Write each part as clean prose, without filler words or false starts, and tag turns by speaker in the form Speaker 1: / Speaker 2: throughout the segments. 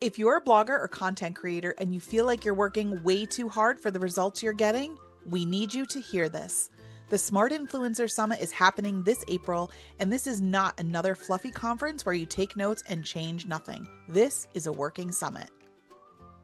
Speaker 1: If you're a blogger or content creator and you feel like you're working way too hard for the results you're getting, we need you to hear this. The Smart Influencer Summit is happening this April, and this is not another fluffy conference where you take notes and change nothing. This is a working summit.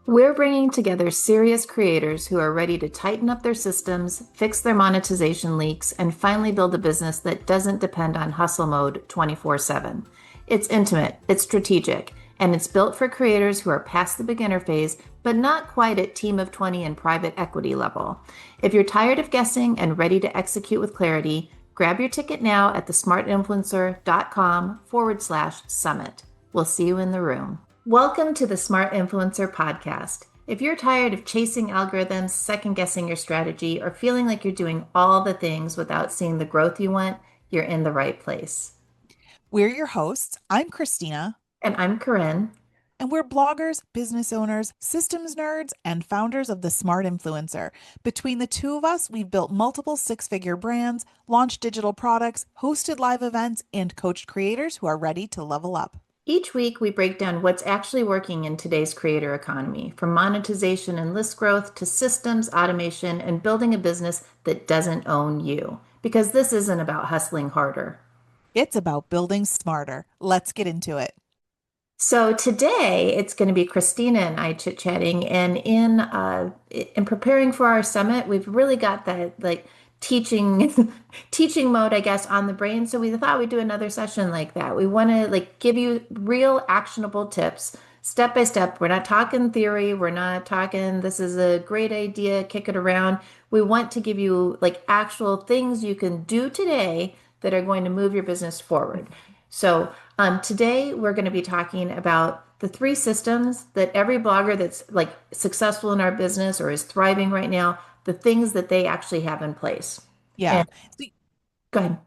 Speaker 2: We're bringing together serious creators who are ready to tighten up their systems, fix their monetization leaks, and finally build a business that doesn't depend on hustle mode 24/7. It's intimate, it's strategic, and it's built for creators who are past the beginner phase, but not quite at team of 20 and private equity level. If you're tired of guessing and ready to execute with clarity, grab your ticket now at thesmartinfluencer.com/summit. We'll see you in the room. Welcome to the Smart Influencer Podcast. If you're tired of chasing algorithms, second guessing your strategy, or feeling like you're doing all the things without seeing the growth you want, you're in the right place.
Speaker 1: We're your hosts. I'm Christina.
Speaker 2: And I'm Corinne.
Speaker 1: And we're bloggers, business owners, systems nerds, and founders of the Smart Influencer. Between the two of us, we've built multiple six-figure brands, launched digital products, hosted live events, and coached creators who are ready to level up.
Speaker 2: Each week, we break down what's actually working in today's creator economy, from monetization and list growth to systems, automation, and building a business that doesn't own you. Because this isn't about hustling harder.
Speaker 1: It's about building smarter. Let's get into it.
Speaker 2: So today it's going to be Christina and I chit-chatting, and in preparing for our summit, we've really got that like teaching teaching mode, I guess, on the brain. So we thought we'd do another session like that. We want to like give you real actionable tips, step by step. We're not talking theory. We're not talking this is a great idea, kick it around. We want to give you like actual things you can do today that are going to move your business forward. So today we're going to be talking about the three systems that every blogger that's like successful in our business or is thriving right now, the things that they actually have in place.
Speaker 1: Yeah.
Speaker 2: And go ahead.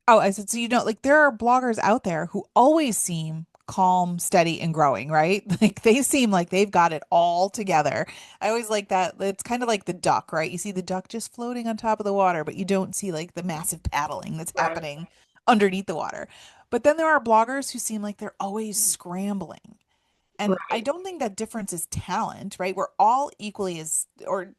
Speaker 1: Oh, I said, so like there are bloggers out there who always seem calm, steady, and growing, right? Like they seem like they've got it all together. I always like that. It's kind of like the duck, right? You see the duck just floating on top of the water, but you don't see like the massive paddling that's
Speaker 2: Right.
Speaker 1: happening underneath the water. But then there are bloggers who seem like they're always scrambling. And I
Speaker 2: Right.
Speaker 1: don't think that difference is talent, right? We're all equally as, or,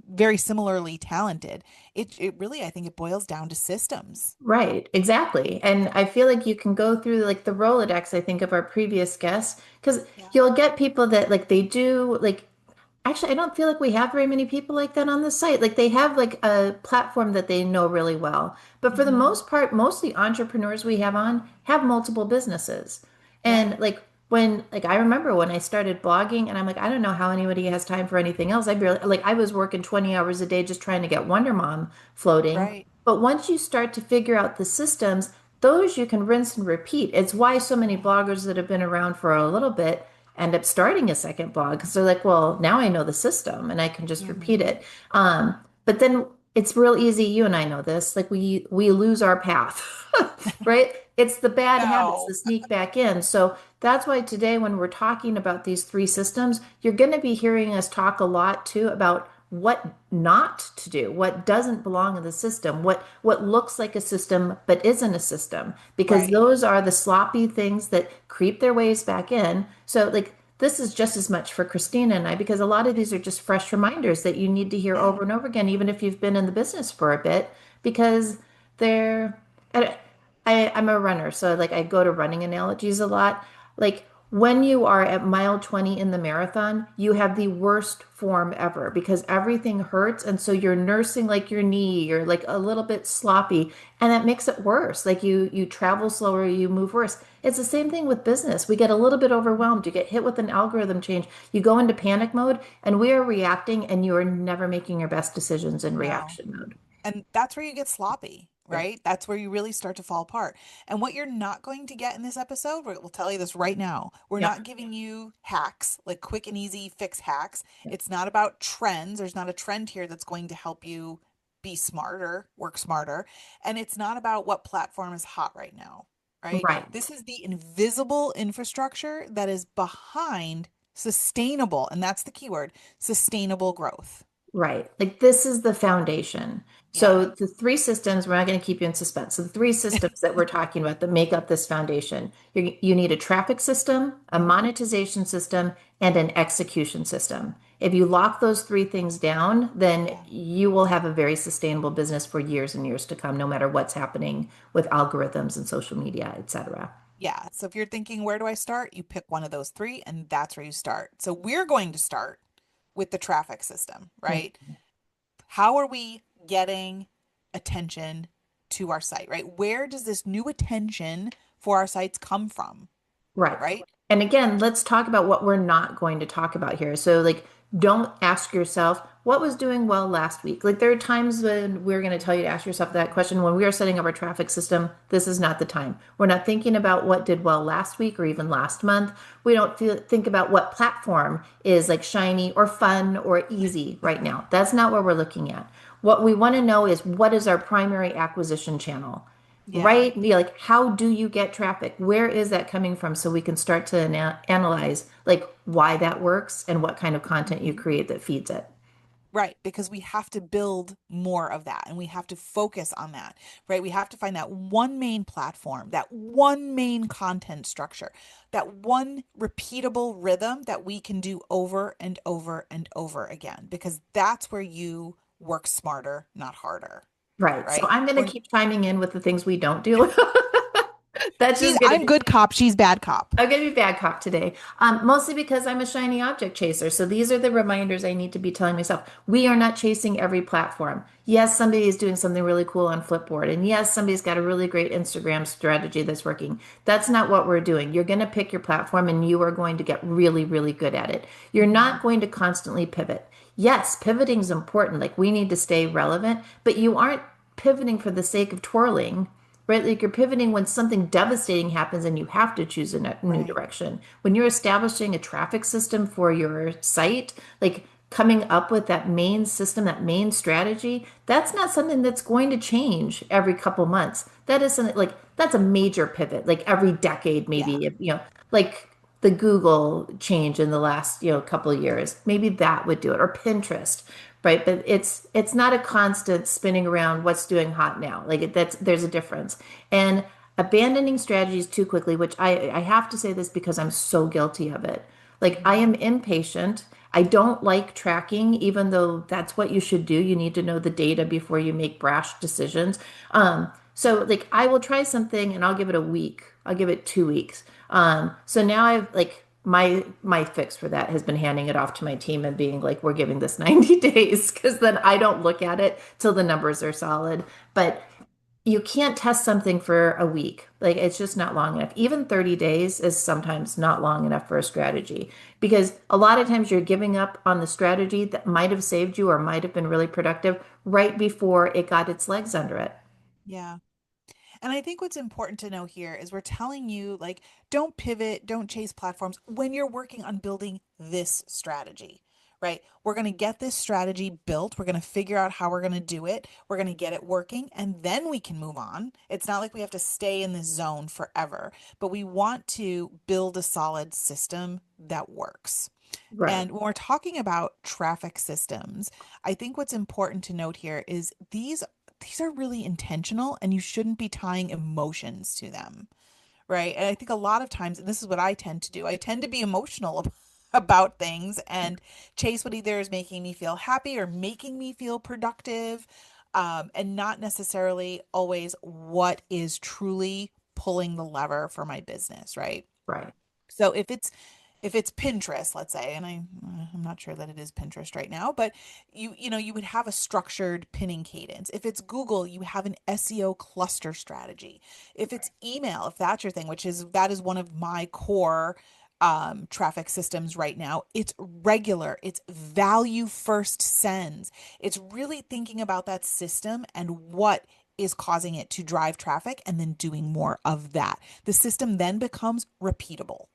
Speaker 1: very similarly talented. It really, I think it boils down to systems.
Speaker 2: Right, exactly. And I feel like you can go through like the Rolodex, I think, of our previous guests, because
Speaker 1: Yeah.
Speaker 2: you'll get people that like they do like actually I don't feel like we have very many people like that on the site. Like they have like a platform that they know really well. But for the
Speaker 1: Hmm.
Speaker 2: most part, most of the entrepreneurs we have on have multiple businesses.
Speaker 1: Yeah.
Speaker 2: And like I remember when I started blogging and I'm like, I don't know how anybody has time for anything else. I barely like I was working 20 hours a day just trying to get Wonder Mom floating.
Speaker 1: Right.
Speaker 2: But once you start to figure out the systems, those you can rinse and repeat. It's why so many bloggers that have been around for a little bit end up starting a second blog because they're like, well, now I know the system and I can just repeat
Speaker 1: Hmm.
Speaker 2: it. But then it's real easy. You and I know this. Like we lose our path, right? It's the bad habits that
Speaker 1: No.
Speaker 2: sneak back in. So that's why today, when we're talking about these three systems, you're going to be hearing us talk a lot too about what not to do, what doesn't belong in the system, what looks like a system but isn't a system, because
Speaker 1: Right.
Speaker 2: those are the sloppy things that creep their ways back in. So like this is just as much for Christina and I, because a lot of these are just fresh reminders that you need to hear
Speaker 1: Yeah.
Speaker 2: over and over again, even if you've been in the business for a bit, because they're I'm a runner, so like I go to running analogies a lot. Like when you are at mile 20 in the marathon, you have the worst form ever because everything hurts. And so you're nursing like your knee, you're like a little bit sloppy, and that makes it worse. Like you travel slower, you move worse. It's the same thing with business. We get a little bit overwhelmed. You get hit with an algorithm change. You go into panic mode, and we are reacting, and you are never making your best decisions in
Speaker 1: No.
Speaker 2: reaction mode.
Speaker 1: And that's where you get sloppy,
Speaker 2: Yeah.
Speaker 1: right? That's where you really start to fall apart. And what you're not going to get in this episode, we'll tell you this right now. We're
Speaker 2: Yep.
Speaker 1: not giving you hacks, like quick and easy fix hacks. It's not about trends. There's not a trend here that's going to help you be smarter, work smarter. And it's not about what platform is hot right now, right?
Speaker 2: Right.
Speaker 1: This is the invisible infrastructure that is behind sustainable, and that's the keyword, sustainable growth.
Speaker 2: Right. Like this is the foundation. So
Speaker 1: Yeah.
Speaker 2: the three systems, we're not going to keep you in suspense. So the three systems that we're talking about that make up this foundation, you need a traffic system, a
Speaker 1: Mhm.
Speaker 2: monetization system, and an execution system. If you lock those three things down, then
Speaker 1: Yeah.
Speaker 2: you will have a very sustainable business for years and years to come, no matter what's happening with algorithms and social media, et cetera.
Speaker 1: Yeah. So if you're thinking, where do I start? You pick one of those three, and that's where you start. So we're going to start with the traffic system, right? How are we getting attention to our site, right? Where does this new attention for our sites come from,
Speaker 2: Right.
Speaker 1: right?
Speaker 2: And again, let's talk about what we're not going to talk about here. So, like, don't ask yourself what was doing well last week. Like, there are times when we're going to tell you to ask yourself that question. When we are setting up our traffic system, this is not the time. We're not thinking about what did well last week or even last month. We don't think about what platform is like shiny or fun or easy right now. That's not what we're looking at. What we want to know is what is our primary acquisition channel?
Speaker 1: Yeah.
Speaker 2: Right? Yeah, like how do you get traffic? Where is that coming from? So we can start to analyze like why that works and what kind of content you
Speaker 1: Mhm.
Speaker 2: create that feeds it.
Speaker 1: Right, because we have to build more of that and we have to focus on that, right? We have to find that one main platform, that one main content structure, that one repeatable rhythm that we can do over and over and over again, because that's where you work smarter, not harder,
Speaker 2: Right. So
Speaker 1: right?
Speaker 2: I'm going to
Speaker 1: We're
Speaker 2: keep chiming in with the things we don't do. That's
Speaker 1: she's
Speaker 2: just going to
Speaker 1: I'm
Speaker 2: be
Speaker 1: good cop, she's bad cop.
Speaker 2: I'm gonna be bad cop today. Mostly because I'm a shiny object chaser. So these are the reminders I need to be telling myself. We are not chasing every platform. Yes, somebody is doing something really cool on Flipboard. And yes, somebody's got a really great Instagram strategy that's working. That's not what we're doing. You're going to pick your platform and you are going to get really, really good at it. You're
Speaker 1: Mhm.
Speaker 2: not going to constantly pivot. Yes, pivoting is important. Like we need to stay relevant, but you aren't pivoting for the sake of twirling, right? Like you're pivoting when something devastating happens and you have to choose a new
Speaker 1: Right.
Speaker 2: direction. When you're establishing a traffic system for your site, like coming up with that main system, that main strategy, that's not something that's going to change every couple months. That is something like that's a major pivot, like every decade,
Speaker 1: Yeah.
Speaker 2: maybe, like the Google change in the last, couple of years. Maybe that would do it, or Pinterest, right? But it's not a constant spinning around what's doing hot now. Like that's there's a difference. And abandoning strategies too quickly, which I have to say this because I'm so guilty of it. Like I
Speaker 1: Mhm.
Speaker 2: am impatient. I don't like tracking, even though that's what you should do. You need to know the data before you make brash decisions. So like I will try something and I'll give it a week. I'll give it 2 weeks. So now I've like my fix for that has been handing it off to my team and being like, we're giving this 90 days because then I don't look at it till the numbers are solid. But you can't test something for a week. Like it's just not long enough. Even 30 days is sometimes not long enough for a strategy because a lot of times you're giving up on the strategy that might have saved you or might have been really productive right before it got its legs under it.
Speaker 1: Yeah. And I think what's important to know here is we're telling you, like, don't pivot, don't chase platforms when you're working on building this strategy, right? We're going to get this strategy built. We're going to figure out how we're going to do it. We're going to get it working, and then we can move on. It's not like we have to stay in this zone forever, but we want to build a solid system that works.
Speaker 2: Right.
Speaker 1: And when we're talking about traffic systems, I think what's important to note here is these are really intentional and you shouldn't be tying emotions to them, right? And I think a lot of times, and this is what I tend to do, I tend to be emotional about things and chase what either is making me feel happy or making me feel productive, and not necessarily always what is truly pulling the lever for my business, right?
Speaker 2: Right.
Speaker 1: So if it's Pinterest, let's say, and I'm not sure that it is Pinterest right now, but you would have a structured pinning cadence. If it's Google, you have an SEO cluster strategy. If it's email, if that's your thing, that is one of my core traffic systems right now. It's regular, it's value first sends. It's really thinking about that system and what is causing it to drive traffic and then doing more of that. The system then becomes repeatable.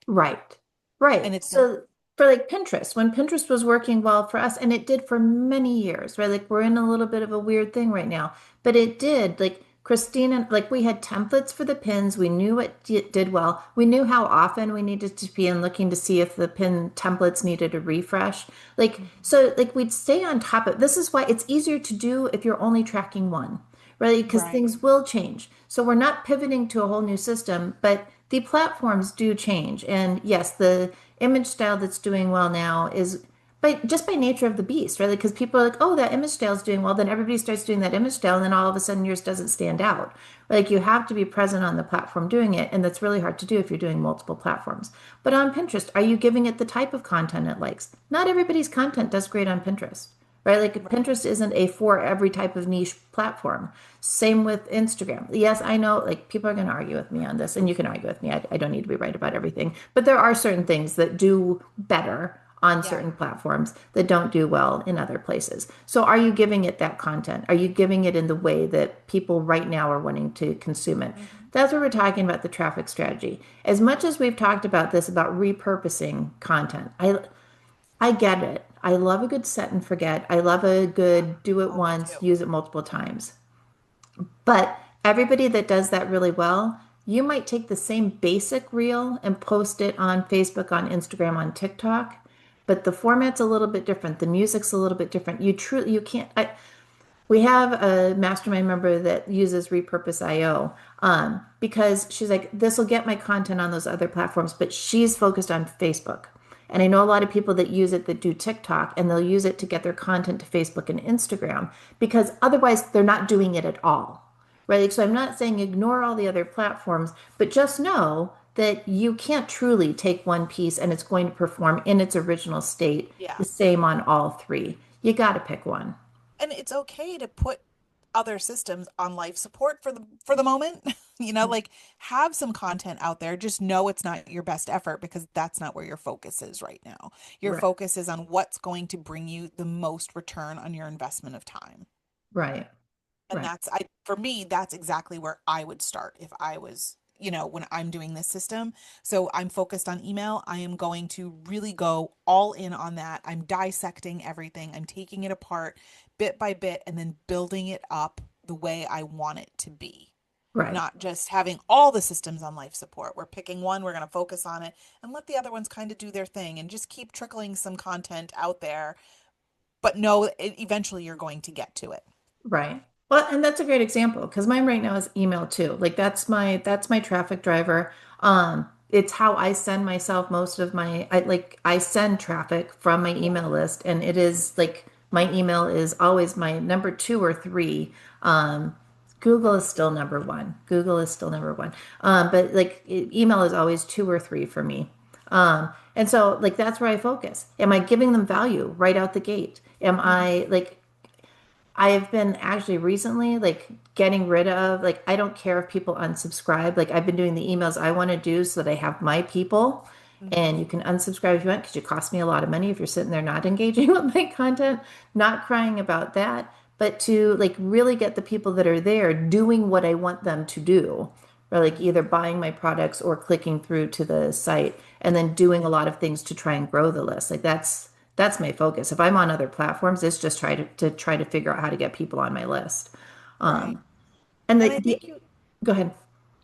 Speaker 2: Right. Right.
Speaker 1: And it's no,
Speaker 2: So for like Pinterest, when Pinterest was working well for us, and it did for many years, right? Like we're in a little bit of a weird thing right now, but it did. Like Christina, like we had templates for the pins. We knew what did well. We knew how often we needed to be in looking to see if the pin templates needed a refresh.
Speaker 1: Mhm.
Speaker 2: Like we'd stay on top of this is why it's easier to do if you're only tracking one, right? Because
Speaker 1: Right.
Speaker 2: things will change. So we're not pivoting to a whole new system, but the platforms do change. And yes, the image style that's doing well now is just by nature of the beast, right? Because people are like, oh, that image style is doing well, then everybody starts doing that image style, and then all of a sudden yours doesn't stand out. Like you have to be present on the platform doing it, and that's really hard to do if you're doing multiple platforms. But on Pinterest, are you giving it the type of content it likes? Not everybody's content does great on Pinterest, right? Like
Speaker 1: Right.
Speaker 2: Pinterest isn't a for every type of niche platform. Same with Instagram. Yes, I know like people are going to argue with me on this, and you can argue with me. I don't need to be right about everything, but there are certain things that do better on
Speaker 1: Yeah.
Speaker 2: certain platforms that don't do well in other places. So are you giving it that content? Are you giving it in the way that people right now are wanting to consume it?
Speaker 1: Hmm.
Speaker 2: That's what we're talking about the traffic strategy. As much as we've talked about this about repurposing content, I get it. I love a good set and forget. I love a
Speaker 1: Yeah.
Speaker 2: good do it
Speaker 1: Oh, me
Speaker 2: once,
Speaker 1: too.
Speaker 2: use it multiple times. But everybody that does that really well, you might take the same basic reel and post it on Facebook, on Instagram, on TikTok, but the format's a little bit different. The music's a little bit different. You can't. We have a mastermind member that uses Repurpose IO because she's like, this will get my content on those other platforms, but she's focused on Facebook. And I know a lot of people that use it that do TikTok and they'll use it to get their content to Facebook and Instagram because otherwise they're not doing it at all. Right. Like, so I'm not saying ignore all the other platforms, but just know that you can't truly take one piece and it's going to perform in its original state
Speaker 1: Yeah.
Speaker 2: the same on all three. You got to pick one.
Speaker 1: And it's okay to put other systems on life support for the moment. Like have some content out there. Just know it's not your best effort because that's not where your focus is right now. Your
Speaker 2: Right.
Speaker 1: focus is on what's going to bring you the most return on your investment of time.
Speaker 2: Right.
Speaker 1: And
Speaker 2: Right.
Speaker 1: that's I for me, that's exactly where I would start if I was, when I'm doing this system. So I'm focused on email. I am going to really go all in on that. I'm dissecting everything. I'm taking it apart bit by bit and then building it up the way I want it to be.
Speaker 2: Right.
Speaker 1: Not just having all the systems on life support. We're picking one, we're going to focus on it and let the other ones kind of do their thing and just keep trickling some content out there. But no, eventually you're going to get to it.
Speaker 2: Right. Well, and that's a great example because mine right now is email too. Like that's my traffic driver. It's how I send myself most of I send traffic from my
Speaker 1: Yeah.
Speaker 2: email list, and it is like my email is always my number two or three. Um, Google is still number one. Google is still number one. But like email is always two or three for me. And so like that's where I focus. Am I giving them value right out the gate? Am
Speaker 1: Mhm.
Speaker 2: I like I've been actually recently like getting rid of like I don't care if people unsubscribe. Like I've been doing the emails I want to do so that I have my people and
Speaker 1: Mhm.
Speaker 2: you can unsubscribe if you want because it costs me a lot of money if you're sitting there not engaging with my content, not crying about that, but to like really get the people that are there doing what I want them to do. Or like either
Speaker 1: Mhm.
Speaker 2: buying my products or clicking through to the site and then doing a lot of things to try and grow the list. Like that's my focus. If I'm on other platforms, it's just to try to figure out how to get people on my list.
Speaker 1: Right.
Speaker 2: And
Speaker 1: And I think
Speaker 2: go ahead.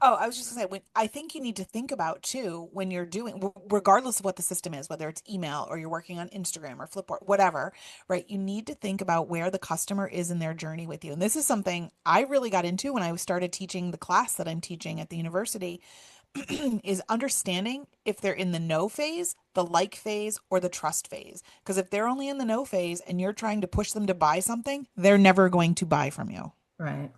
Speaker 1: oh, I was just gonna say, I think you need to think about too when you're doing, regardless of what the system is, whether it's email or you're working on Instagram or Flipboard, whatever, right? You need to think about where the customer is in their journey with you. And this is something I really got into when I started teaching the class that I'm teaching at the university, is understanding if they're in the no phase, the like phase, or the trust phase. Because if they're only in the no phase and you're trying to push them to buy something, they're never going to buy from you,
Speaker 2: Right.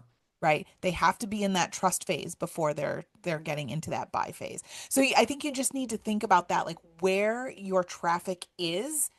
Speaker 1: right? They have to be in that trust phase before they're getting into that buy phase. So I think you just need to think about that, like where your traffic is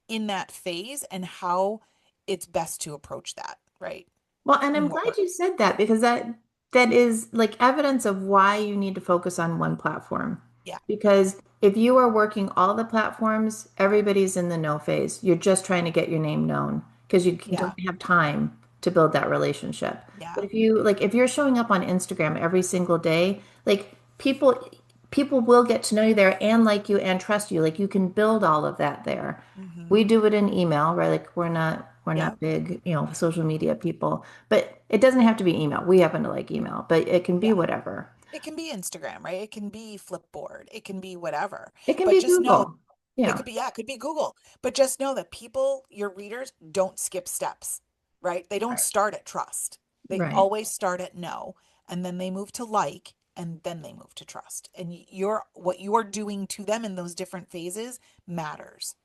Speaker 1: in that phase and how it's best to approach that, right?
Speaker 2: Well, and I'm
Speaker 1: And what
Speaker 2: glad
Speaker 1: work.
Speaker 2: you said that because that is like evidence of why you need to focus on one platform.
Speaker 1: Yeah.
Speaker 2: Because if you are working all the platforms, everybody's in the no phase. You're just trying to get your name known because you
Speaker 1: Yeah.
Speaker 2: don't have time to build that relationship. But
Speaker 1: Yeah.
Speaker 2: if you're showing up on Instagram every single day, like people will get to know you there and like you and trust you. Like you can build all of that there.
Speaker 1: Hmm.
Speaker 2: We do it in email, right? Like we're not. We're
Speaker 1: Yeah.
Speaker 2: not big, social media people. But it doesn't have to be email. We happen to like email, but it can be
Speaker 1: Yeah.
Speaker 2: whatever.
Speaker 1: It can be Instagram, right? It can be Flipboard. It can be whatever.
Speaker 2: It can
Speaker 1: But
Speaker 2: be
Speaker 1: just know
Speaker 2: Google.
Speaker 1: it
Speaker 2: Yeah,
Speaker 1: could be, yeah, it could be Google. But just know that people, your readers, don't skip steps, right? They don't
Speaker 2: right.
Speaker 1: start at trust. They
Speaker 2: Right.
Speaker 1: always start at no, and then they move to like, and then they move to trust. And you're what you're doing to them in those different phases matters.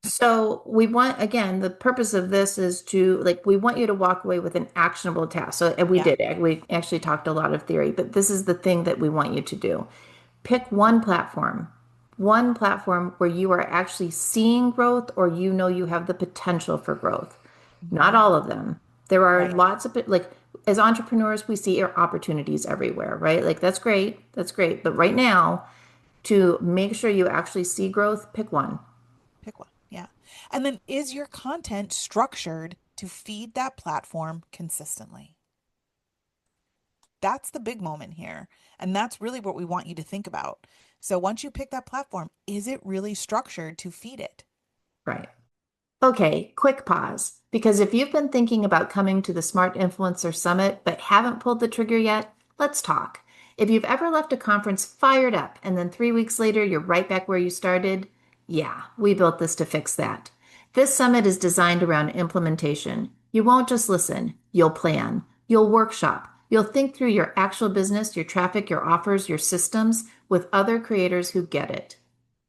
Speaker 2: So we want, again, the purpose of this is to like we want you to walk away with an actionable task. So and we
Speaker 1: Yeah.
Speaker 2: did. We actually talked a lot of theory, but this is the thing that we want you to do. Pick one platform where you are actually seeing growth or you have the potential for growth. Not
Speaker 1: Hmm.
Speaker 2: all of them. There are
Speaker 1: Right.
Speaker 2: lots of like as entrepreneurs, we see opportunities everywhere, right? Like that's great. That's great. But right now, to make sure you actually see growth, pick one.
Speaker 1: Pick one. Yeah. And then is your content structured to feed that platform consistently? That's the big moment here. And that's really what we want you to think about. So once you pick that platform, is it really structured to feed it?
Speaker 2: Right. Okay, quick pause. Because if you've been thinking about coming to the Smart Influencer Summit but haven't pulled the trigger yet, let's talk. If you've ever left a conference fired up and then 3 weeks later you're right back where you started, yeah, we built this to fix that. This summit is designed around implementation. You won't just listen, you'll plan, you'll workshop, you'll think through your actual business, your traffic, your offers, your systems with other creators who get it.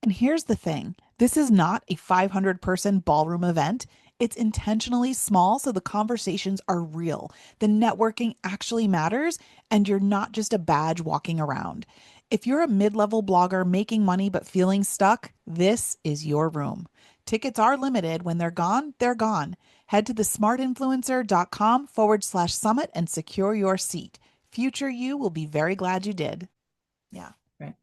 Speaker 1: And here's the thing, this is not a 500-person ballroom event. It's intentionally small so the conversations are real. The networking actually matters, and you're not just a badge walking around. If you're a mid level blogger making money but feeling stuck, this is your room. Tickets are limited. When they're gone, they're gone. Head to the smartinfluencer.com/summit and secure your seat. Future you will be very glad you did. Yeah.
Speaker 2: Right.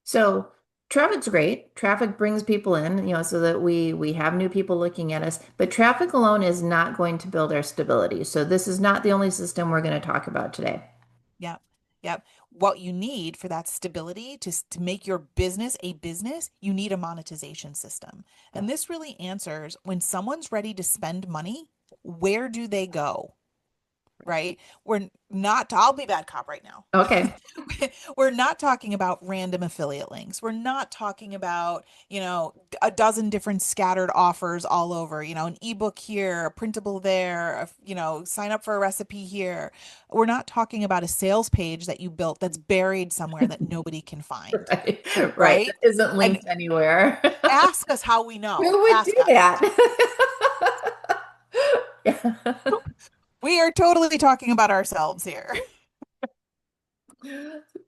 Speaker 2: So traffic's great. Traffic brings people in, so that we have new people looking at us. But traffic alone is not going to build our stability. So this is not the only system we're going to talk about today.
Speaker 1: Yep. Yep. What you need for that stability to make your business a business, you need a monetization system.
Speaker 2: Yeah.
Speaker 1: And this really answers when someone's ready to spend money, where do they go? Right? We're not, I'll be bad cop right now.
Speaker 2: Okay.
Speaker 1: We're not talking about random affiliate links. We're not talking about, a dozen different scattered offers all over, an ebook here, a printable there, sign up for a recipe here. We're not talking about a sales page that you built that's buried somewhere that nobody can find,
Speaker 2: Right. Right.
Speaker 1: right?
Speaker 2: That isn't
Speaker 1: And
Speaker 2: linked anywhere.
Speaker 1: ask us how we know.
Speaker 2: Who would do
Speaker 1: Ask us.
Speaker 2: that? Yeah.
Speaker 1: We are totally talking about ourselves here.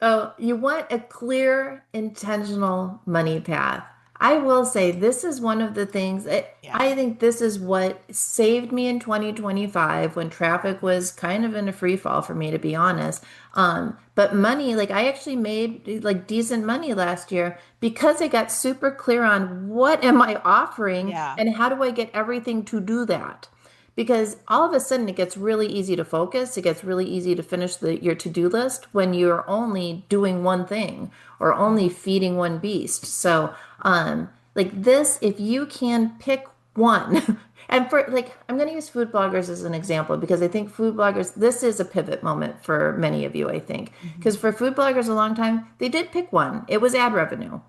Speaker 2: Oh, you want a clear, intentional money path. I will say this is one of the things that
Speaker 1: Yeah.
Speaker 2: I think this is what saved me in 2025 when traffic was kind of in a free fall for me, to be honest. But money, like I actually made like decent money last year because I got super clear on what am I offering
Speaker 1: Yeah.
Speaker 2: and how do I get everything to do that. Because all of a sudden it gets really easy to focus. It gets really easy to finish your to-do list when you're only doing one thing or only
Speaker 1: Mhm.
Speaker 2: feeding one beast. So, like this, if you can pick one, and for like, I'm going to use food bloggers as an example because I think food bloggers, this is a pivot moment for many of you, I think. Because
Speaker 1: Mhm.
Speaker 2: for food bloggers a long time, they did pick one. It was ad revenue.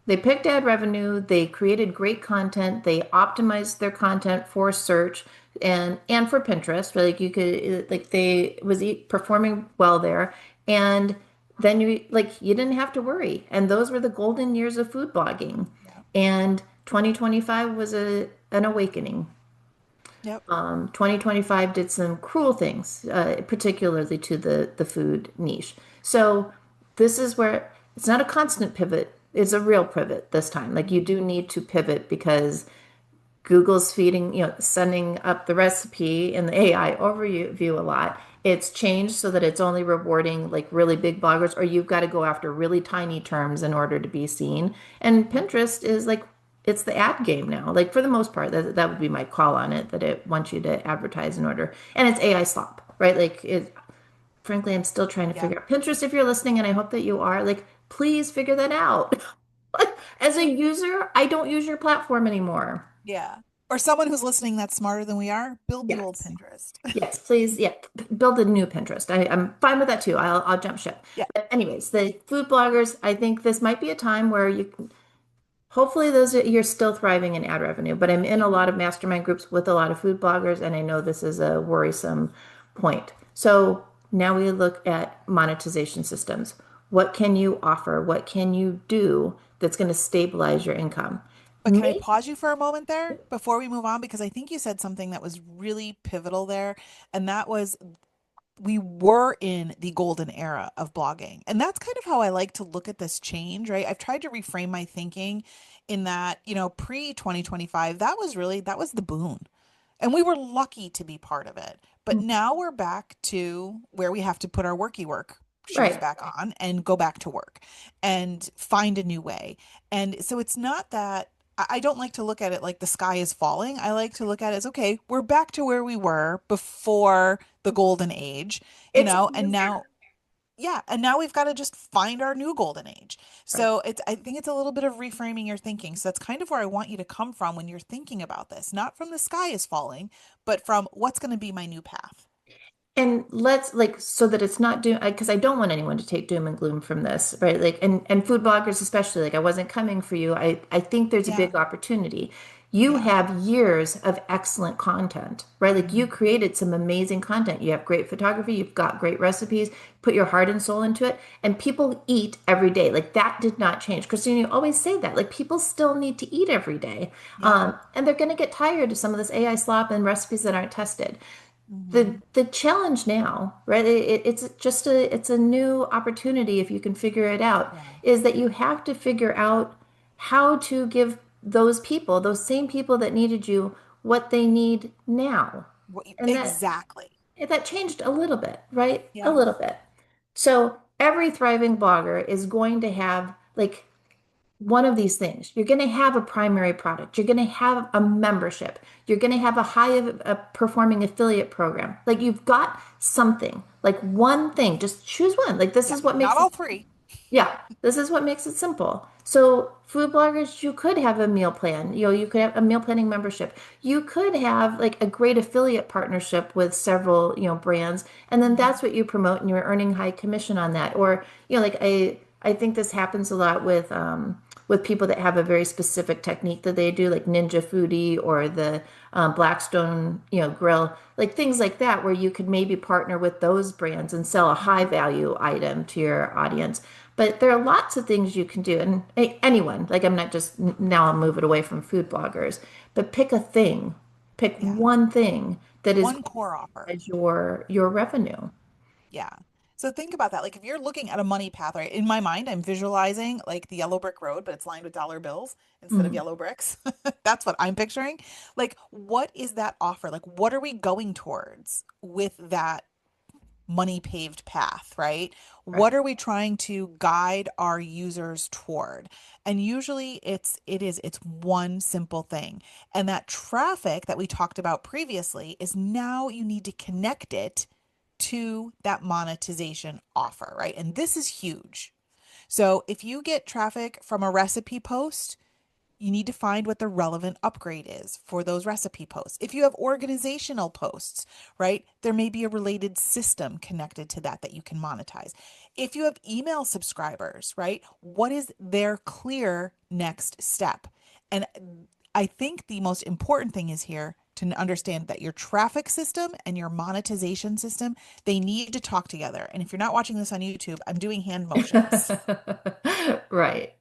Speaker 2: They picked ad revenue, they created great content, they optimized their content for search and for Pinterest. Like you could like they was performing well there. And then you didn't have to worry. And those were the golden years of food blogging.
Speaker 1: Yeah.
Speaker 2: And 2025 was an awakening.
Speaker 1: Yep.
Speaker 2: 2025 did some cruel things, particularly to the food niche. So this is where it's not a constant pivot, it's a real pivot this time. Like you do need to pivot because Google's feeding, sending up the recipe in the AI overview a lot. It's changed so that it's only rewarding like really big bloggers, or you've got to go after really tiny terms in order to be seen. And
Speaker 1: Mhm.
Speaker 2: Pinterest is like, it's the ad game now. Like for the most part, that would be my call on it, that it wants you to advertise in order. And it's AI slop, right? Like frankly, I'm still trying to
Speaker 1: Yeah.
Speaker 2: figure out Pinterest if you're listening, and I hope that you are, like, please figure that out. As a user, I don't use your platform anymore.
Speaker 1: Yeah. or someone who's listening that's smarter than we are, build the old
Speaker 2: Yes.
Speaker 1: Pinterest.
Speaker 2: Yes, please. Yeah, build a new Pinterest. I'm fine with that too. I'll jump ship.
Speaker 1: Yeah.
Speaker 2: But anyways, the food bloggers, I think this might be a time where hopefully those are, you're still thriving in ad revenue. But I'm in a lot of mastermind groups with a lot of food bloggers, and I know this is a worrisome point. So now we look at monetization systems. What can you offer? What can you do that's going to stabilize your income?
Speaker 1: But can I
Speaker 2: Me?
Speaker 1: pause you for a moment there before we move on? Because I think you said something that was really pivotal there. And that was we were in the golden era of blogging. And that's kind of how I like to look at this change, right? I've tried to reframe my thinking in that, pre 2025, that was the boon. And we were lucky to be part of it. But now we're back to where we have to put our worky work shoes
Speaker 2: Right.
Speaker 1: back on and go back to work and find a new way. And so it's not that I don't like to look at it like the sky is falling. I like to look at it as okay, we're back to where we were before the golden age,
Speaker 2: It's
Speaker 1: and
Speaker 2: easier.
Speaker 1: now yeah, and now we've got to just find our new golden age.
Speaker 2: Right.
Speaker 1: So I think it's a little bit of reframing your thinking. So that's kind of where I want you to come from when you're thinking about this, not from the sky is falling, but from what's going to be my new path.
Speaker 2: And let's like so that it's not doom because I don't want anyone to take doom and gloom from this, right? Like and food bloggers especially, like I wasn't coming for you. I think there's a
Speaker 1: Yeah.
Speaker 2: big opportunity. You
Speaker 1: Yeah.
Speaker 2: have years of excellent content, right? Like you
Speaker 1: Mhm.
Speaker 2: created some amazing content. You have great photography, you've got great recipes, put your heart and soul into it, and people eat every day. Like that did not change. Christine, you always say that. Like people still need to eat every day.
Speaker 1: Yeah.
Speaker 2: And they're going to get tired of some of this AI slop and recipes that aren't tested. The
Speaker 1: Hmm.
Speaker 2: the challenge now, right? It's a new opportunity if you can figure it out,
Speaker 1: Yeah.
Speaker 2: is that you have to figure out how to give those people, those same people that needed you, what they need now. And
Speaker 1: Exactly.
Speaker 2: that changed a little bit, right? A
Speaker 1: Yeah.
Speaker 2: little bit. So every thriving blogger is going to have like one of these things. You're going to have a primary product. You're going to have a membership. You're going to have a performing affiliate program. Like you've got something, like one thing. Just choose one. Like this
Speaker 1: Yeah.
Speaker 2: is what
Speaker 1: Not
Speaker 2: makes it
Speaker 1: all three.
Speaker 2: yeah, this is what makes it simple. So, food bloggers, you could have a meal plan. You could have a meal planning membership. You could have like a great affiliate partnership with several, brands, and then that's
Speaker 1: Hmm.
Speaker 2: what you promote, and you're earning high commission on that. Or, like I think this happens a lot with people that have a very specific technique that they do, like Ninja Foodie or the Blackstone, grill, like things like that, where you could maybe partner with those brands and sell a high
Speaker 1: Hmm.
Speaker 2: value item to your audience. But there are lots of things you can do. And anyone, like I'm not just now I'll move it away from food bloggers, but pick a thing, pick
Speaker 1: Yeah.
Speaker 2: one thing that is
Speaker 1: One
Speaker 2: going
Speaker 1: core offer.
Speaker 2: to raise your revenue.
Speaker 1: Yeah. So think about that. Like if you're looking at a money path, right? In my mind, I'm visualizing like the yellow brick road, but it's lined with dollar bills instead of
Speaker 2: Mm,
Speaker 1: yellow bricks. That's what I'm picturing. Like, what is that offer? Like, what are we going towards with that money paved path, right?
Speaker 2: right.
Speaker 1: What are we trying to guide our users toward? And usually it's one simple thing. And that traffic that we talked about previously is now you need to connect it to that monetization offer, right? And this is huge. So if you get traffic from a recipe post, you need to find what the relevant upgrade is for those recipe posts. If you have organizational posts, right, there may be a related system connected to that that you can monetize. If you have email subscribers, right, what is their clear next step? And I think the most important thing is here to understand that your traffic system and your monetization system, they need to talk together. And if you're not watching this on YouTube, I'm doing hand motions.
Speaker 2: Right.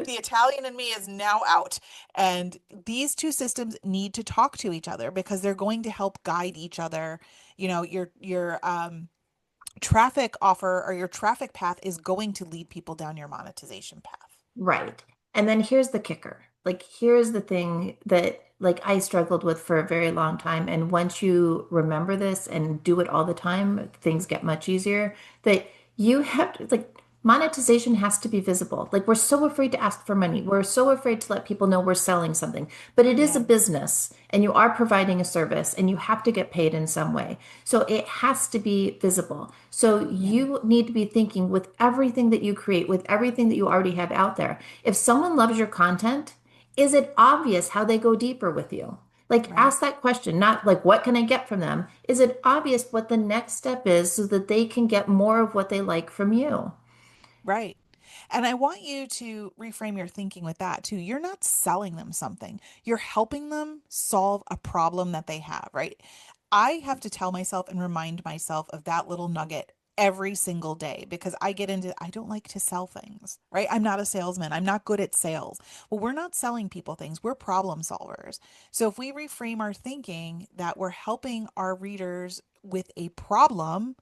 Speaker 1: The Italian in me is now out. And these two systems need to talk to each other because they're going to help guide each other. Your traffic offer or your traffic path is going to lead people down your monetization path.
Speaker 2: Right. And then here's the kicker. Like, here's the thing that like I struggled with for a very long time. And once you remember this and do it all the time, things get much easier. That you have to like monetization has to be visible. Like we're so afraid to ask for money. We're so afraid to let people know we're selling something. But it is a
Speaker 1: Yeah.
Speaker 2: business and you are providing a service and you have to get paid in some way. So it has to be visible. So
Speaker 1: Yeah.
Speaker 2: you need to be thinking with everything that you create, with everything that you already have out there. If someone loves your content, is it obvious how they go deeper with you? Like,
Speaker 1: Right.
Speaker 2: ask that question, not like, what can I get from them? Is it obvious what the next step is so that they can get more of what they like from you?
Speaker 1: Right. And I want you to reframe your thinking with that too. You're not selling them something. You're helping them solve a problem that they have, right? I have to tell myself and remind myself of that little nugget every single day because I don't like to sell things, right? I'm not a salesman. I'm not good at sales. Well, we're not selling people things. We're problem solvers. So if we reframe our thinking that we're helping our readers with a problem,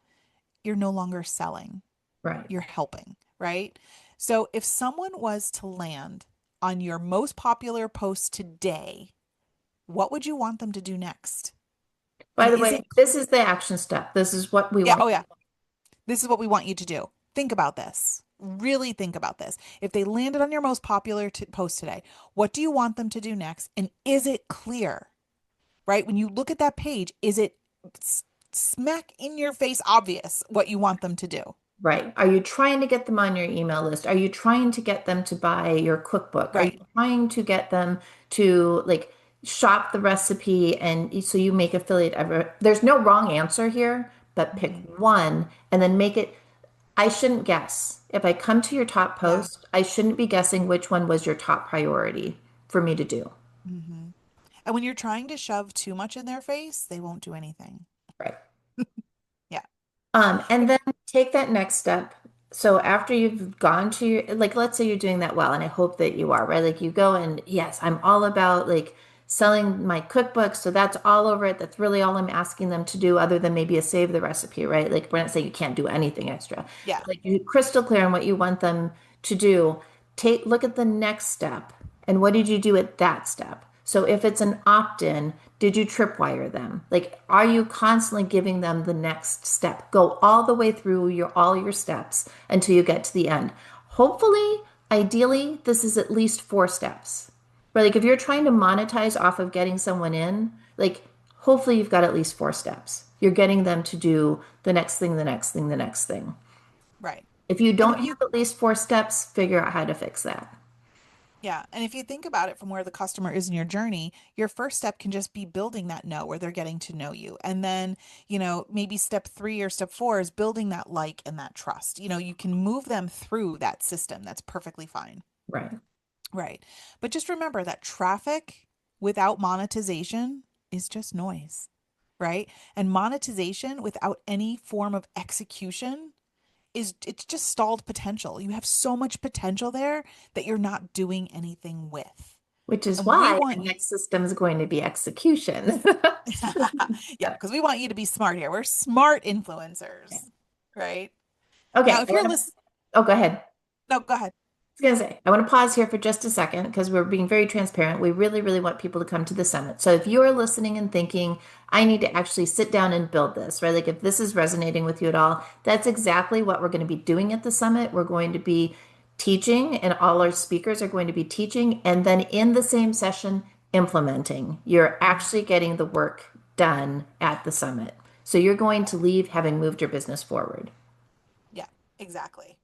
Speaker 1: you're no longer selling,
Speaker 2: Right.
Speaker 1: you're helping, right? So if someone was to land on your most popular post today, what would you want them to do next?
Speaker 2: By
Speaker 1: And
Speaker 2: the
Speaker 1: is
Speaker 2: way,
Speaker 1: it,
Speaker 2: this is the action step. This is what we
Speaker 1: yeah,
Speaker 2: want.
Speaker 1: oh yeah, this is what we want you to do. Think about this. Really think about this. If they landed on your most popular post today, what do you want them to do next? And is it clear, right? When you look at that page, is it smack in your face obvious what you want them to do?
Speaker 2: Right. Are you trying to get them on your email list? Are you trying to get them to buy your cookbook? Are you
Speaker 1: Right.
Speaker 2: trying to get them to like shop the recipe and so you make affiliate ever? There's no wrong answer here, but pick
Speaker 1: Hmm.
Speaker 2: one and then make it. I shouldn't guess. If I come to your top
Speaker 1: Yeah.
Speaker 2: post, I shouldn't be guessing which one was your top priority for me to do.
Speaker 1: Hmm. And when you're trying to shove too much in their face, they won't do anything.
Speaker 2: Right.
Speaker 1: Yeah.
Speaker 2: And then take that next step. So after you've gone to your, like, let's say you're doing that well, and I hope that you are, right? Like you go and yes, I'm all about like selling my cookbook. So that's all over it. That's really all I'm asking them to do, other than maybe a save the recipe, right? Like we're not saying you can't do anything extra,
Speaker 1: Yeah.
Speaker 2: but like you're crystal clear on what you want them to do. Look at the next step. And what did you do at that step? So if it's an opt-in, did you tripwire them? Like, are you constantly giving them the next step? Go all the way through all your steps until you get to the end. Hopefully, ideally, this is at least 4 steps. But like if you're trying to monetize off of getting someone in, like hopefully you've got at least 4 steps. You're getting them to do the next thing, the next thing, the next thing.
Speaker 1: Right.
Speaker 2: If you
Speaker 1: And
Speaker 2: don't
Speaker 1: if
Speaker 2: have
Speaker 1: you,
Speaker 2: at least 4 steps, figure out how to fix that.
Speaker 1: yeah. And if you think about it from where the customer is in your journey, your first step can just be building that know where they're getting to know you. And then, maybe step 3 or step 4 is building that like and that trust. You can move them through that system. That's perfectly fine.
Speaker 2: Right.
Speaker 1: Right. But just remember that traffic without monetization is just noise, right? And monetization without any form of execution it's just stalled potential. You have so much potential there that you're not doing anything with.
Speaker 2: Which is
Speaker 1: And we
Speaker 2: why the
Speaker 1: want you,
Speaker 2: next system is going to be execution.
Speaker 1: yeah, because we want you to be smart here. We're smart influencers, right? Now,
Speaker 2: Okay.
Speaker 1: if you're listening,
Speaker 2: Oh, go ahead.
Speaker 1: no, go ahead.
Speaker 2: Was gonna say, I want to pause here for just a second because we're being very transparent. We really, really want people to come to the summit. So if you are listening and thinking, I need to actually sit down and build this, right? Like if this is resonating with you at all, that's exactly what we're going to be doing at the summit. We're going to be teaching, and all our speakers are going to be teaching, and then in the same session, implementing. You're
Speaker 1: Mhm.
Speaker 2: actually getting the work done at the summit. So you're going to leave having moved your business forward.
Speaker 1: Yeah, exactly.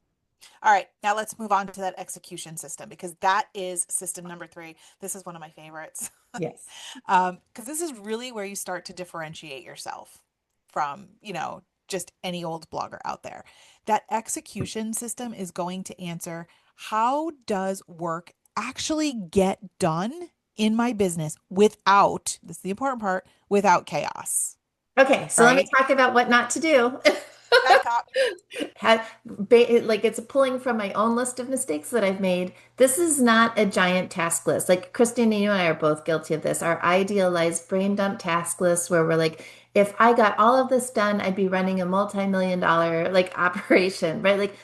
Speaker 1: All right, now let's move on to that execution system because that is system number 3. This is one of my favorites.
Speaker 2: Yes.
Speaker 1: Because this is really where you start to differentiate yourself from, just any old blogger out there. That execution system is going to answer, how does work actually get done in my business without, this is the important part, without chaos,
Speaker 2: Okay, so let me
Speaker 1: right?
Speaker 2: talk about what not to do.
Speaker 1: Okay, top.
Speaker 2: Had, like it's pulling from my own list of mistakes that I've made. This is not a giant task list. Like Christine, you and I are both guilty of this. Our idealized brain dump task list where we're like, if I got all of this done, I'd be running a multi-million dollar like operation, right? Like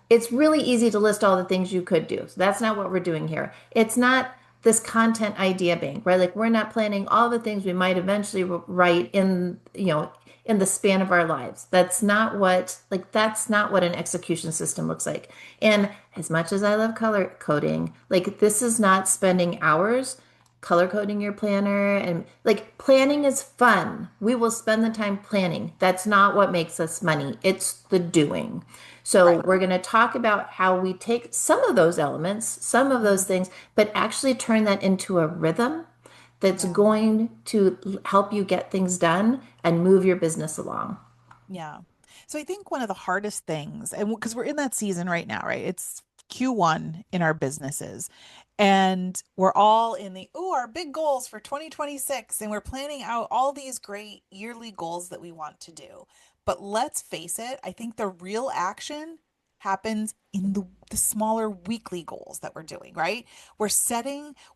Speaker 2: it's really easy to list all the things you could do. So that's not what we're doing here. It's not this content idea bank, right? Like we're not planning all the things we might eventually write in the span of our lives. That's not what an execution system looks like. And as much as I love color coding, like this is not spending hours color coding your planner, and like planning is fun. We will spend the time planning. That's not what makes us money. It's the doing. So
Speaker 1: Right.
Speaker 2: we're going to talk about how we take some of those elements, some of those
Speaker 1: Mhm.
Speaker 2: things, but actually turn that into a rhythm that's
Speaker 1: Yeah.
Speaker 2: going to help you get things done and move your business along.
Speaker 1: Yeah. So I think one of the hardest things, and because we're in that season right now, right? It's Q1 in our businesses. And we're all in the, oh, our big goals for 2026. And we're planning out all these great yearly goals that we want to do. But let's face it, I think the real action happens in the smaller weekly goals that we're doing, right?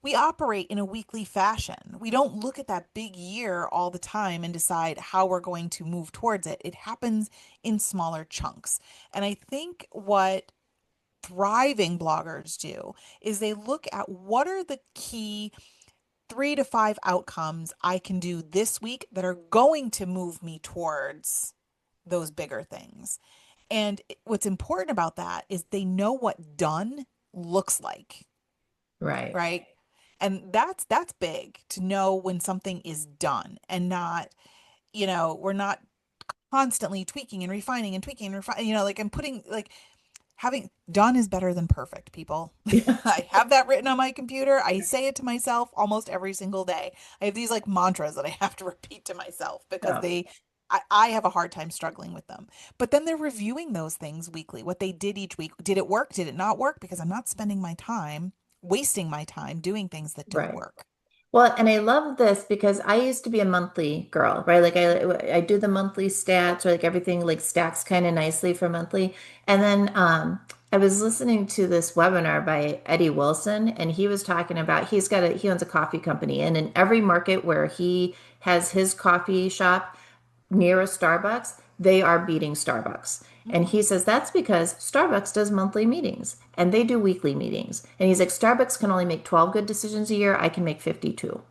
Speaker 1: We operate in a weekly fashion. We don't look at that big year all the time and decide how we're going to move towards it. It happens in smaller chunks. And I think what thriving bloggers do is they look at what are the key 3 to 5 outcomes I can do this week that are going to move me towards those bigger things. And what's important about that is they know what done looks like,
Speaker 2: Right.
Speaker 1: right? And that's big to know when something is done and not, we're not constantly tweaking and refining and tweaking and refining, like I'm putting like having done is better than perfect, people. I have that written on my computer. I say it to myself almost every single day. I have these like mantras that I have to repeat to myself because
Speaker 2: Yeah.
Speaker 1: I have a hard time struggling with them. But then they're reviewing those things weekly, what they did each week. Did it work? Did it not work? Because I'm not spending my time, wasting my time doing things that don't
Speaker 2: Right.
Speaker 1: work.
Speaker 2: Well, and I love this because I used to be a monthly girl, right? Like I do the monthly stats or like everything like stacks kind of nicely for monthly. And then I was listening to this webinar by Eddie Wilson and he was talking about he owns a coffee company and in every market where he has his coffee shop near a Starbucks, they are beating Starbucks. And
Speaker 1: Mm,
Speaker 2: he says that's because Starbucks does monthly meetings and they do weekly meetings. And he's like, Starbucks can only make 12 good decisions a year. I can make 52.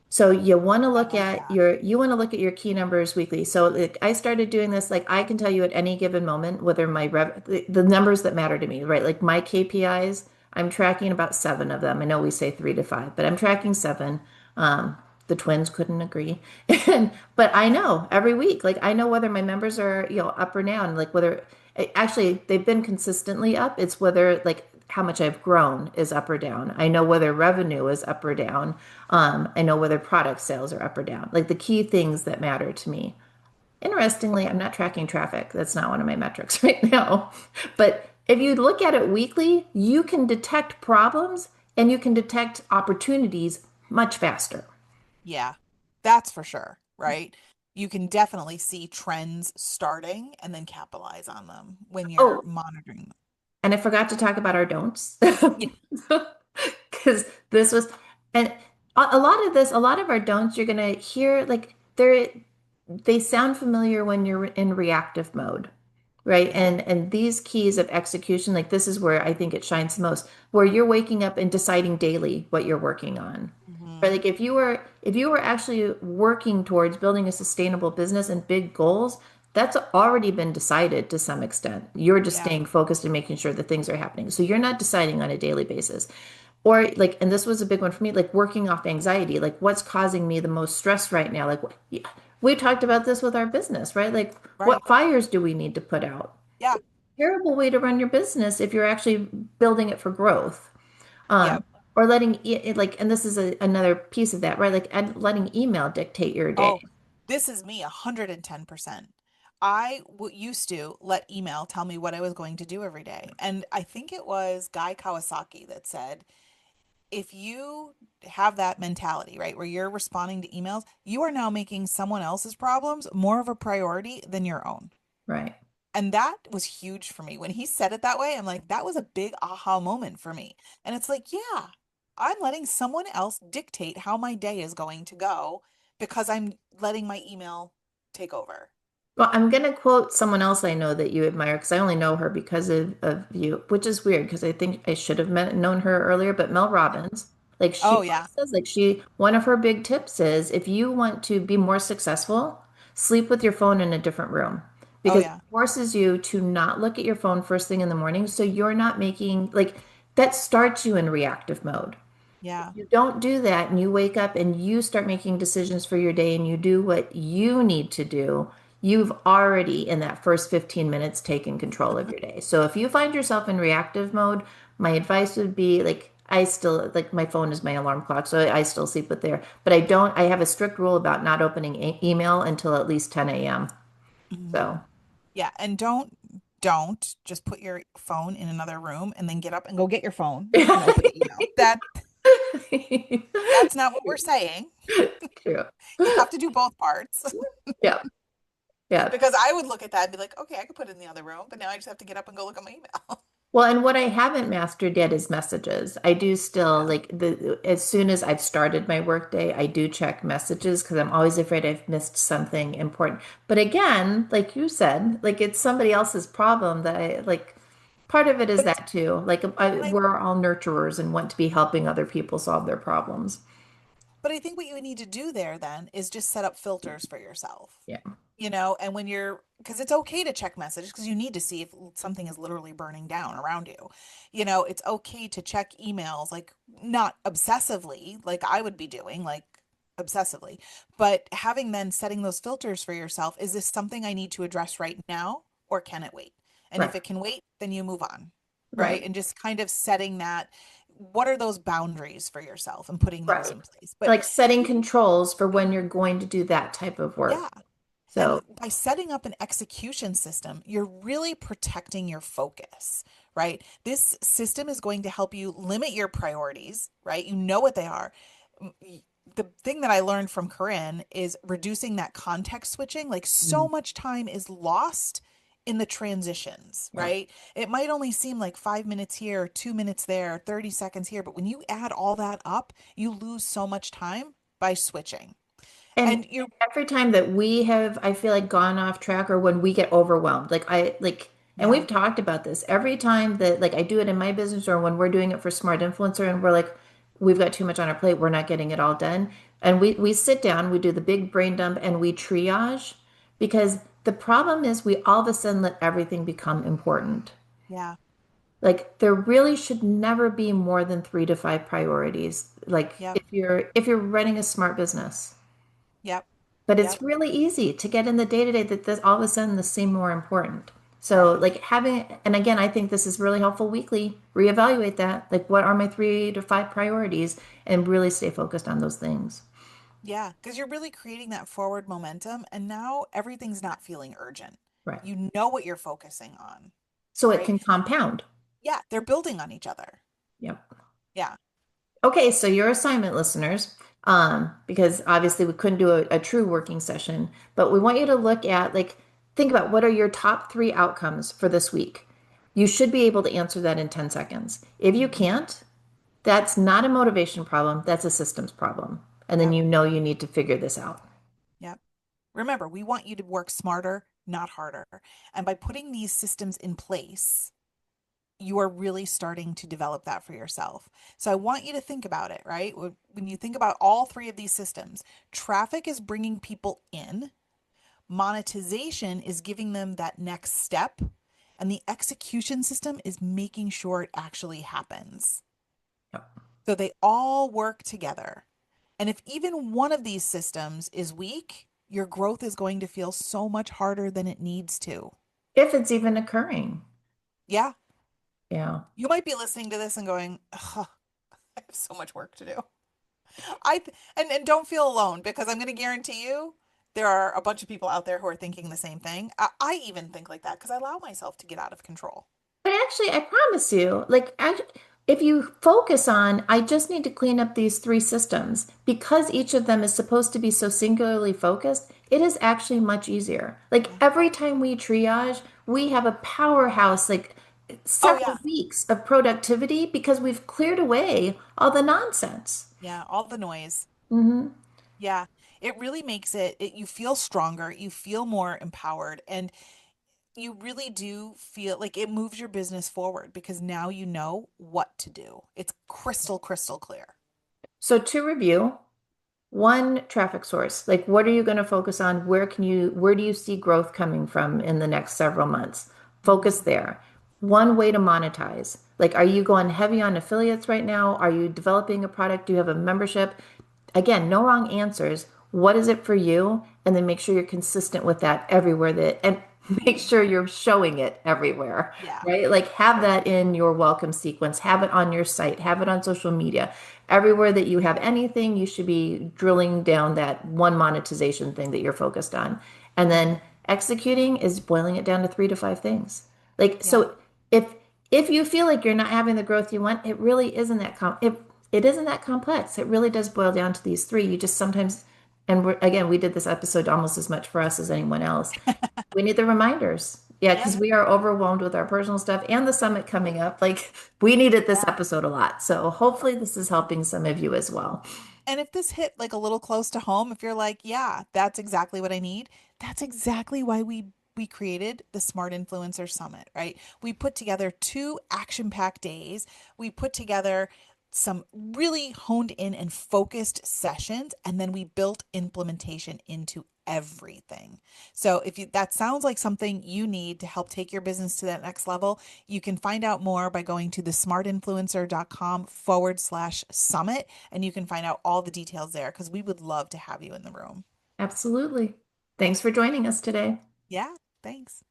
Speaker 2: So
Speaker 1: I like that.
Speaker 2: you want to look at your key numbers weekly. So like I started doing this, like I can tell you at any given moment whether the numbers that matter to me, right? Like my KPIs, I'm tracking about seven of them. I know we say 3 to 5, but I'm tracking seven. The twins couldn't agree. And but I know every week, like I know whether my members are, up or down, like whether actually they've been consistently up. It's whether like how much I've grown is up or down. I know whether revenue is up or down. I know whether product sales are up or down, like the key things that matter to me. Interestingly, I'm not tracking traffic. That's not one of my metrics right now. But if you look at it weekly, you can detect problems and you can detect opportunities much faster.
Speaker 1: Yeah, that's for sure, right? You can definitely see trends starting and then capitalize on them when you're
Speaker 2: Oh,
Speaker 1: monitoring them.
Speaker 2: and I forgot to talk about our don'ts.
Speaker 1: Yeah.
Speaker 2: Because this was, and a lot of this, a lot of our don'ts, you're gonna hear like they sound familiar when you're in reactive mode, right?
Speaker 1: Yeah.
Speaker 2: And these keys of execution, like this is where I think it shines the most, where you're waking up and deciding daily what you're working on. Right?
Speaker 1: Hmm.
Speaker 2: Like if you were actually working towards building a sustainable business and big goals, that's already been decided to some extent. You're just
Speaker 1: Yeah.
Speaker 2: staying focused and making sure that things are happening. So you're not deciding on a daily basis. Or like, and this was a big one for me, like working off anxiety, like what's causing me the most stress right now? Like we talked about this with our business, right? Like
Speaker 1: Right.
Speaker 2: what fires do we need to put out?
Speaker 1: Yeah.
Speaker 2: Terrible way to run your business if you're actually building it for growth.
Speaker 1: Yep.
Speaker 2: Or letting it like, and this is another piece of that, right? Like letting email dictate your day,
Speaker 1: Oh, this is me 110%. I used to let email tell me what I was going to do every day. And I think it was Guy Kawasaki that said, if you have that mentality, right, where you're responding to emails, you are now making someone else's problems more of a priority than your own.
Speaker 2: right?
Speaker 1: And that was huge for me. When he said it that way, I'm like, that was a big aha moment for me. And it's like, yeah, I'm letting someone else dictate how my day is going to go because I'm letting my email take over.
Speaker 2: Well, I'm gonna quote someone else I know that you admire because I only know her because of you, which is weird because I think I should have known her earlier, but Mel
Speaker 1: Yeah.
Speaker 2: Robbins, like she
Speaker 1: Oh,
Speaker 2: always
Speaker 1: yeah.
Speaker 2: says, like one of her big tips is if you want to be more successful, sleep with your phone in a different room
Speaker 1: Oh,
Speaker 2: because it
Speaker 1: yeah.
Speaker 2: forces you to not look at your phone first thing in the morning. So you're not making like that starts you in reactive mode.
Speaker 1: Yeah.
Speaker 2: You don't do that and you wake up and you start making decisions for your day and you do what you need to do, you've already in that first 15 minutes taken control of your day. So if you find yourself in reactive mode, my advice would be like I still like my phone is my alarm clock, so I still sleep with there. But I don't, I have a strict rule about not opening email until at least 10 a.m.
Speaker 1: Mhm.
Speaker 2: So,
Speaker 1: Yeah, and don't just put your phone in another room and then get up and go get your phone and open email. That's not what we're saying.
Speaker 2: true.
Speaker 1: You have to do both parts.
Speaker 2: Yeah. Yeah.
Speaker 1: Because I would look at that and be like, okay, I could put it in the other room, but now I just have to get up and go look at my email.
Speaker 2: Well, and what I haven't mastered yet is messages. I do still
Speaker 1: Yeah.
Speaker 2: like as soon as I've started my workday, I do check messages because I'm always afraid I've missed something important. But again, like you said, like it's somebody else's problem that I like part of it is
Speaker 1: But
Speaker 2: that too. Like
Speaker 1: and I
Speaker 2: we're all nurturers and want to be helping other people solve their problems.
Speaker 1: but I think what you need to do there then is just set up filters for yourself.
Speaker 2: Yeah.
Speaker 1: And when because it's okay to check messages because you need to see if something is literally burning down around you. It's okay to check emails, like not obsessively, like I would be doing, like obsessively, but having then setting those filters for yourself. Is this something I need to address right now, or can it wait? And if
Speaker 2: Right.
Speaker 1: it can wait, then you move on, right?
Speaker 2: Right.
Speaker 1: And just kind of setting that, what are those boundaries for yourself and putting those
Speaker 2: Right.
Speaker 1: in place. But
Speaker 2: Like setting controls for when you're going to do that type of work.
Speaker 1: yeah. And
Speaker 2: So,
Speaker 1: by setting up an execution system, you're really protecting your focus, right? This system is going to help you limit your priorities, right? You know what they are. The thing that I learned from Corinne is reducing that context switching. Like so
Speaker 2: mm,
Speaker 1: much time is lost in the transitions,
Speaker 2: yeah.
Speaker 1: right? It might only seem like 5 minutes here, 2 minutes there, 30 seconds here, but when you add all that up, you lose so much time by switching.
Speaker 2: And
Speaker 1: And you're,
Speaker 2: every time that we have, I feel like gone off track or when we get overwhelmed, and
Speaker 1: yeah,
Speaker 2: we've talked about this every time that like I do it in my business or when we're doing it for Smart Influencer and we're like, we've got too much on our plate, we're not getting it all done. And we sit down, we do the big brain dump and we triage because the problem is we all of a sudden let everything become important.
Speaker 1: yeah,
Speaker 2: Like there really should never be more than 3 to 5 priorities. Like
Speaker 1: yep,
Speaker 2: if you're running a smart business.
Speaker 1: yep,
Speaker 2: But it's
Speaker 1: yep.
Speaker 2: really easy to get in the day to day that this all of a sudden this seem more important. So
Speaker 1: Right.
Speaker 2: like having, and again, I think this is really helpful weekly. Reevaluate that. Like what are my 3 to 5 priorities and really stay focused on those things.
Speaker 1: Yeah, because you're really creating that forward momentum, and now everything's not feeling urgent.
Speaker 2: Right.
Speaker 1: You know what you're focusing on,
Speaker 2: So it
Speaker 1: right?
Speaker 2: can compound.
Speaker 1: Yeah, they're building on each other.
Speaker 2: Yep.
Speaker 1: Yeah.
Speaker 2: Okay, so your assignment listeners, because obviously we couldn't do a true working session, but we want you to look at like think about what are your top 3 outcomes for this week. You should be able to answer that in 10 seconds. If you
Speaker 1: Hmm.
Speaker 2: can't, that's not a motivation problem, that's a systems problem. And then
Speaker 1: Yep.
Speaker 2: you know you need to figure this out.
Speaker 1: Yep. Remember, we want you to work smarter, not harder. And by putting these systems in place, you are really starting to develop that for yourself. So I want you to think about it, right? When you think about all three of these systems, traffic is bringing people in. Monetization is giving them that next step, and the execution system is making sure it actually happens.
Speaker 2: Yep.
Speaker 1: So they all work together. And if even one of these systems is weak, your growth is going to feel so much harder than it needs to.
Speaker 2: If it's even occurring.
Speaker 1: Yeah,
Speaker 2: Yeah.
Speaker 1: you might be listening to this and going, "Ugh, I have so much work to do." And don't feel alone, because I'm going to guarantee you there are a bunch of people out there who are thinking the same thing. I even think like that because I allow myself to get out of control.
Speaker 2: But actually, I promise you, if you focus on, I just need to clean up these 3 systems, because each of them is supposed to be so singularly focused, it is actually much easier. Like
Speaker 1: Yeah.
Speaker 2: every time we triage, we have a powerhouse, like
Speaker 1: Oh yeah.
Speaker 2: several weeks of productivity because we've cleared away all the nonsense.
Speaker 1: Yeah, all the noise.
Speaker 2: Hmm.
Speaker 1: Yeah. It really makes you feel stronger, you feel more empowered, and you really do feel like it moves your business forward because now you know what to do. It's crystal clear.
Speaker 2: So to review, one, traffic source. Like, what are you going to focus on? Where do you see growth coming from in the next several months? Focus
Speaker 1: Mhm.
Speaker 2: there. One way to monetize. Like, are you going heavy on affiliates right now? Are you developing a product? Do you have a membership? Again, no wrong answers. What is it for you? And then make sure you're consistent with that everywhere and make sure you're showing it everywhere,
Speaker 1: Yeah.
Speaker 2: right? Like have that in your welcome sequence, have it on your site, have it on social media. Everywhere that you have anything, you should be drilling down that one monetization thing that you're focused on. And then executing is boiling it down to 3 to 5 things. Like,
Speaker 1: Yeah.
Speaker 2: so if if you feel like you're not having the growth you want, it really isn't it isn't that complex. It really does boil down to these three. You just sometimes, and again, we did this episode almost as much for us as anyone else. We need the reminders. Yeah,
Speaker 1: Yep.
Speaker 2: because we are overwhelmed with our personal stuff and the summit coming up. Like we needed this
Speaker 1: Yeah.
Speaker 2: episode a lot. So hopefully this is helping some of you as well.
Speaker 1: And if this hit like a little close to home, if you're like, yeah, that's exactly what I need, that's exactly why we created the Smart Influencer Summit, right? We put together 2 action-packed days. We put together some really honed in and focused sessions, and then we built implementation into everything. So if you, that sounds like something you need to help take your business to that next level, you can find out more by going to the smartinfluencer.com/summit, and you can find out all the details there because we would love to have you in the room.
Speaker 2: Absolutely. Thanks for joining us today.
Speaker 1: Yeah, thanks.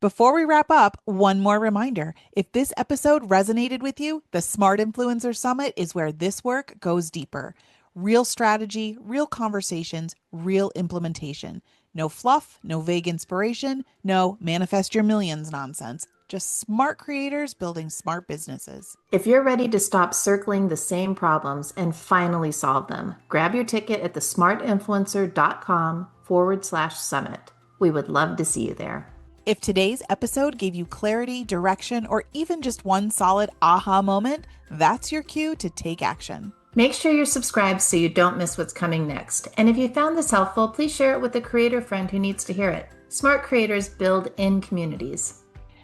Speaker 1: Before we wrap up, one more reminder. If this episode resonated with you, the Smart Influencer Summit is where this work goes deeper. Real strategy, real conversations, real implementation. No fluff, no vague inspiration, no manifest your millions nonsense. Just smart creators building smart businesses.
Speaker 2: If you're ready to stop circling the same problems and finally solve them, grab your ticket at the smartinfluencer.com/summit. We would love to see you there.
Speaker 1: If today's episode gave you clarity, direction, or even just one solid aha moment, that's your cue to take action.
Speaker 2: Make sure you're subscribed so you don't miss what's coming next. And if you found this helpful, please share it with a creator friend who needs to hear it. Smart creators build in communities.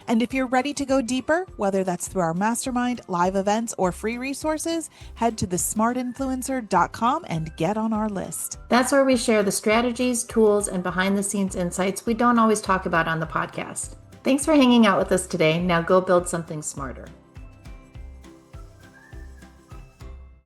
Speaker 1: And if you're ready to go deeper, whether that's through our mastermind, live events, or free resources, head to thesmartinfluencer.com and get on our list.
Speaker 2: That's where we share the strategies, tools, and behind the scenes insights we don't always talk about on the podcast. Thanks for hanging out with us today. Now go build something smarter.